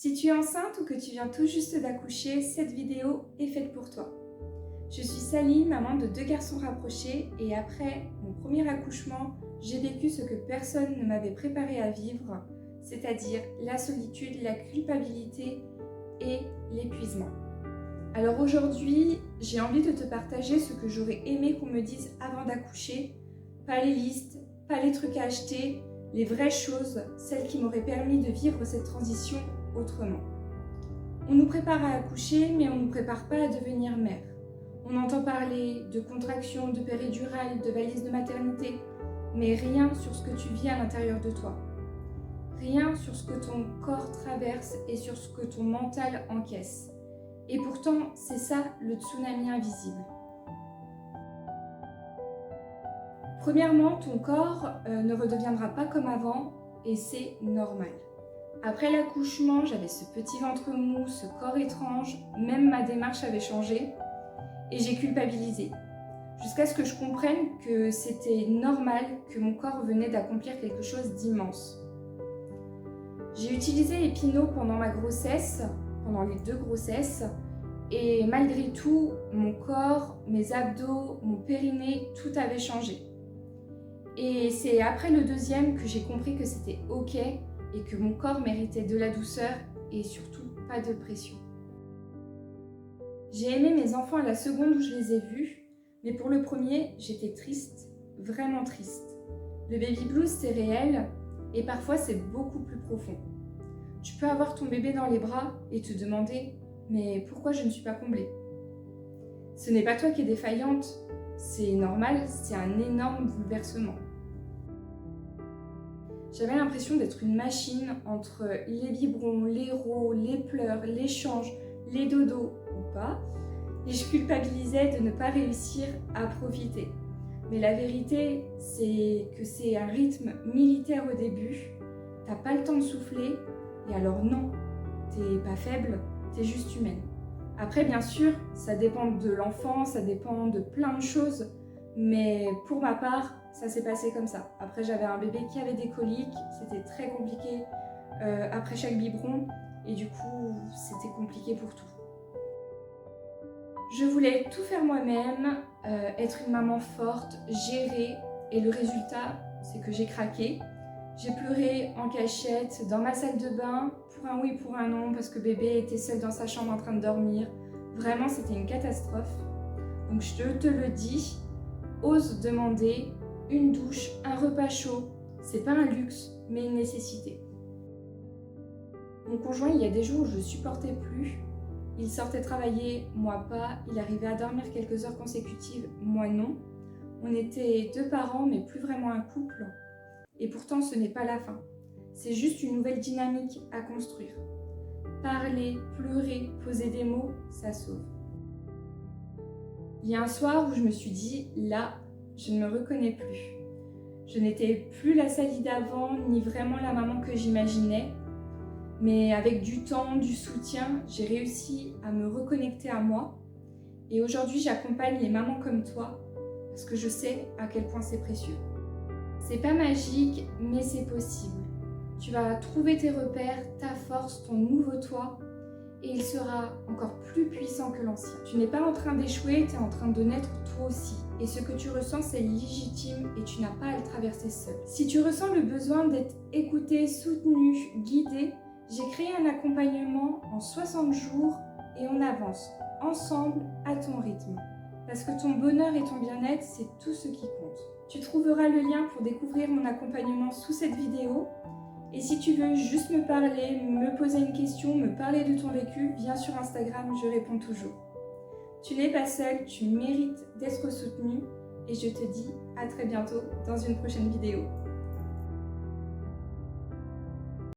Si tu es enceinte ou que tu viens tout juste d'accoucher, cette vidéo est faite pour toi. Je suis Sally, maman de 2 garçons rapprochés et après mon premier accouchement, j'ai vécu ce que personne ne m'avait préparé à vivre, c'est-à-dire la solitude, la culpabilité et l'épuisement. Alors aujourd'hui, j'ai envie de te partager ce que j'aurais aimé qu'on me dise avant d'accoucher, pas les listes, pas les trucs à acheter, les vraies choses, celles qui m'auraient permis de vivre cette transition autrement. On nous prépare à accoucher, mais on ne nous prépare pas à devenir mère. On entend parler de contractions, de péridurale, de valises de maternité, mais rien sur ce que tu vis à l'intérieur de toi. Rien sur ce que ton corps traverse et sur ce que ton mental encaisse. Et pourtant, c'est ça le tsunami invisible. Premièrement, ton corps ne redeviendra pas comme avant et c'est normal. Après l'accouchement, j'avais ce petit ventre mou, ce corps étrange, même ma démarche avait changé et j'ai culpabilisé. Jusqu'à ce que je comprenne que c'était normal, que mon corps venait d'accomplir quelque chose d'immense. J'ai utilisé Epino pendant ma grossesse, pendant les 2 grossesses, et malgré tout, mon corps, mes abdos, mon périnée, tout avait changé. Et c'est après le 2e que j'ai compris que c'était ok et que mon corps méritait de la douceur et surtout pas de pression. J'ai aimé mes enfants à la seconde où je les ai vus, mais pour le premier, j'étais triste, vraiment triste. Le baby blues, c'est réel et parfois c'est beaucoup plus profond. Tu peux avoir ton bébé dans les bras et te demander « mais pourquoi je ne suis pas comblée ?» Ce n'est pas toi qui es défaillante, c'est normal, c'est un énorme bouleversement. J'avais l'impression d'être une machine entre les biberons, les rots, les pleurs, les changes, les dodos ou pas, et je culpabilisais de ne pas réussir à profiter. Mais la vérité, c'est que c'est un rythme militaire au début, t'as pas le temps de souffler, et alors non, t'es pas faible, t'es juste humaine. Après, bien sûr, ça dépend de l'enfant, ça dépend de plein de choses, mais pour ma part, ça s'est passé comme ça. Après, j'avais un bébé qui avait des coliques, c'était très compliqué après chaque biberon, et du coup, c'était compliqué pour tout. Je voulais tout faire moi-même, être une maman forte, gérer, et le résultat, c'est que j'ai craqué. J'ai pleuré en cachette, dans ma salle de bain, pour un oui, pour un non, parce que bébé était seul dans sa chambre en train de dormir. Vraiment, c'était une catastrophe. Donc je te le dis, ose demander une douche, un repas chaud. C'est pas un luxe, mais une nécessité. Mon conjoint, il y a des jours où je supportais plus. Il sortait travailler, moi pas. Il arrivait à dormir quelques heures consécutives, moi non. On était 2 parents, mais plus vraiment un couple. Et pourtant, ce n'est pas la fin. C'est juste une nouvelle dynamique à construire. Parler, pleurer, poser des mots, ça sauve. Il y a un soir où je me suis dit, là, je ne me reconnais plus. Je n'étais plus la Sally d'avant, ni vraiment la maman que j'imaginais. Mais avec du temps, du soutien, j'ai réussi à me reconnecter à moi. Et aujourd'hui, j'accompagne les mamans comme toi, parce que je sais à quel point c'est précieux. C'est pas magique, mais c'est possible. Tu vas trouver tes repères, ta force, ton nouveau toi, et il sera encore plus puissant que l'ancien. Tu n'es pas en train d'échouer, tu es en train de naître toi aussi. Et ce que tu ressens, c'est légitime et tu n'as pas à le traverser seul. Si tu ressens le besoin d'être écouté, soutenu, guidé, j'ai créé un accompagnement en 60 jours et on avance ensemble à ton rythme. Parce que ton bonheur et ton bien-être, c'est tout ce qui compte. Tu trouveras le lien pour découvrir mon accompagnement sous cette vidéo. Et si tu veux juste me parler, me poser une question, me parler de ton vécu, viens sur Instagram, je réponds toujours. Tu n'es pas seule, tu mérites d'être soutenue et je te dis à très bientôt dans une prochaine vidéo.